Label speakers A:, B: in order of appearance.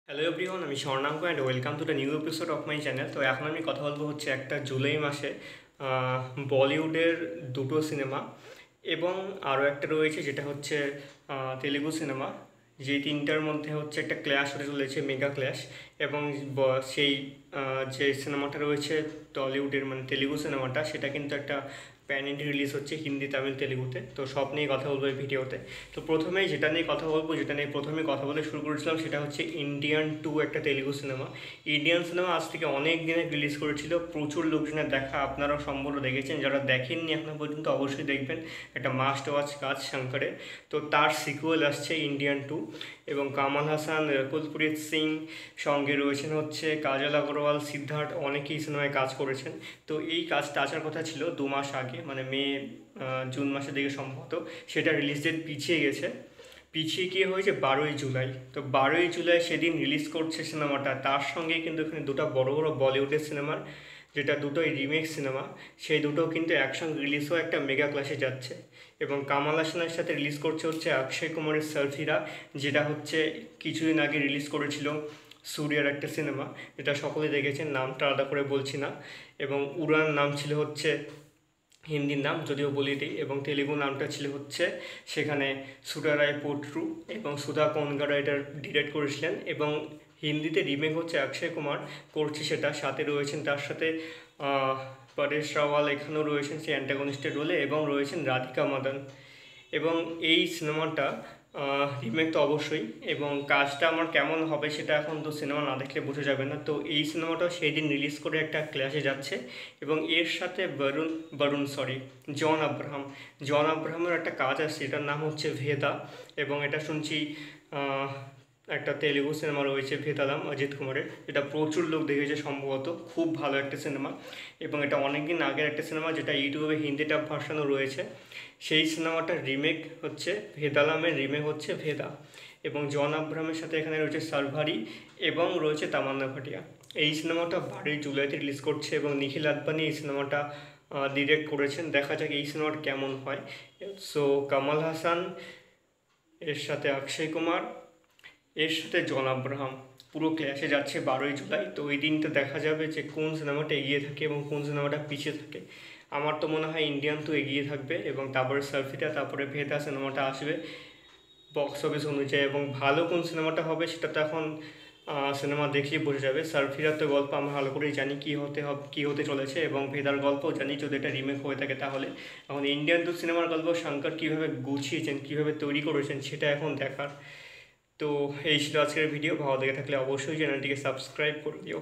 A: Hello everyone, আমি Swarnank and welcome to the new episode of my channel. তো এখন আমি কথা বলবো হচ্ছে একটা জুলাই মাসে বলিউডের দুটো সিনেমা এবং আরও একটা রয়েছে যেটা হচ্ছে তেলেগু সিনেমা। যেই তিনটার মধ্যে হচ্ছে একটা ক্ল্যাশ হতে চলেছে, মেগা ক্ল্যাশ। এবং সেই যে সিনেমাটা রয়েছে টলিউডের মানে তেলেগু সিনেমাটা, সেটা কিন্তু একটা প্যান ইন্ডিয়া রিলিজ হচ্ছে হিন্দি, তামিল, তেলেগুতে। তো সব নিয়ে কথা বলবো এই ভিডিওতে। তো প্রথমেই যেটা নিয়ে কথা বলবো, যেটা নিয়ে প্রথমে কথা বলে শুরু করেছিলাম, সেটা হচ্ছে ইন্ডিয়ান 2, একটা তেলেগু সিনেমা। ইন্ডিয়ান সিনেমা আজ থেকে অনেক দিনে রিলিজ করেছিল, প্রচুর লোকজনের দেখা, আপনারাও সম্ভবত দেখেছেন। যারা দেখেননি এখনো পর্যন্ত অবশ্যই দেখবেন, একটা মাস্ট ওয়াচ কাজ শঙ্করের। তো তার সিকুয়েল আসছে ইন্ডিয়ান 2, এবং কামাল হাসান, কুলপ্রীত সিং, সঙ্গে রয়েছেন হচ্ছে কাজল আগরওয়াল, সিদ্ধার্থ, অনেকেই সিনেমায় কাজ করেছেন। তো এই কাজটা আসার কথা ছিল 2 মাস আগে, মানে জুন মাসের দিকে সম্ভবত। সেটা রিলিজ ডেট পিছিয়ে গেছে, পিছিয়ে গিয়ে হয়েছে 12ই জুলাই। তো 12ই জুলাই সেদিন রিলিজ করছে সিনেমাটা। তার সঙ্গে কিন্তু এখানে দুটো বড় বড় বলিউডের সিনেমার, যেটা দুটোই রিমেক সিনেমা, সেই দুটো কিন্তু একসঙ্গে রিলিজ হয়ে একটা মেগা ক্লাসে যাচ্ছে। এবং কামাল হাসানের সাথে রিলিজ করছে হচ্ছে অক্ষয় কুমারের সারফিরা, যেটা হচ্ছে কিছুদিন আগে রিলিজ করেছিল সূর্যার একটা সিনেমা, যেটা সকলে দেখেছেন, নামটা আলাদা করে বলছি না। এবং উড়ান নাম ছিল হচ্ছে হিন্দির নাম, যদিও বলি দিই। এবং তেলেগু নামটা ছিল হচ্ছে সেখানে সুরারায় পোট্রু, এবং সুধা কোনগারা এটা ডিরেক্ট করেছিলেন। এবং হিন্দিতে রিমেক হচ্ছে অক্ষয় কুমার করছে সেটা, সাথে রয়েছেন তার সাথে পরেশ রাওয়াল, এখানেও রয়েছেন সেই অ্যান্টাগনিস্টের রোলে, এবং রয়েছেন রাধিকা মাদান। এবং এই সিনেমাটা রিমেক তো অবশ্যই, এবং কাজটা আমার কেমন হবে সেটা এখন তো সিনেমা না দেখলে বোঝা যাবে না। তো এই সিনেমাটাও সেই দিন রিলিজ করে একটা ক্লাসে যাচ্ছে। এবং এর সাথে জন আব্রাহামের একটা কাজ আছে, এটার নাম হচ্ছে ভেদা। এবং এটা শুনছি একটা তেলেগু সিনেমা রয়েছে ভেদালাম, অজিত কুমারের, এটা প্রচুর লোক দেখেছে সম্ভবত, খুব ভালো একটা সিনেমা। এবং এটা অনেক দিন আগের একটা সিনেমা, যেটা ইউটিউবে হিন্দি ডাব ভার্সানও রয়েছে। সেই সিনেমাটার রিমেক হচ্ছে ভেদালামের রিমেক হচ্ছে ভেদা। এবং জন আব্রাহামের সাথে এখানে রয়েছে সারভারি, এবং রয়েছে তামান্না ভাটিয়া। এই সিনেমাটা 12ই জুলাইতে রিলিজ করছে, এবং নিখিল আদবানি এই সিনেমাটা ডিরেক্ট করেছেন। দেখা যাক এই সিনেমাটা কেমন হয়। সো কামাল হাসান, এর সাথে অক্ষয় কুমার, এর সাথে জন আব্রাহাম পুরো ক্ল্যাশে যাচ্ছে 12ই জুলাই। তো ওই দিনটা দেখা যাবে যে কোন সিনেমাটা এগিয়ে থাকে এবং কোন সিনেমাটা পিছিয়ে থাকে। আমার তো মনে হয় ইন্ডিয়ান তো এগিয়ে থাকবে, এবং তারপরে সার্ফিটা, তারপরে ভেদা সিনেমাটা আসবে বক্স অফিস অনুযায়ী। এবং ভালো কোন সিনেমাটা হবে সেটা তো এখন সিনেমা দেখেই বোঝা যাবে। সার্ফিরার তো গল্প আমরা ভালো করেই জানি কী হতে চলেছে, এবং ভেদার গল্পও জানি যদি এটা রিমেক হয়ে থাকে তাহলে। এখন ইন্ডিয়ান তো সিনেমার গল্প শঙ্কর কীভাবে গুছিয়েছেন, কীভাবে তৈরি করেছেন, সেটা এখন দেখার। তো এই ছিল আজকের ভিডিও। ভালো লেগে থাকলে অবশ্যই চ্যানেলটিকে সাবস্ক্রাইব করে দিও।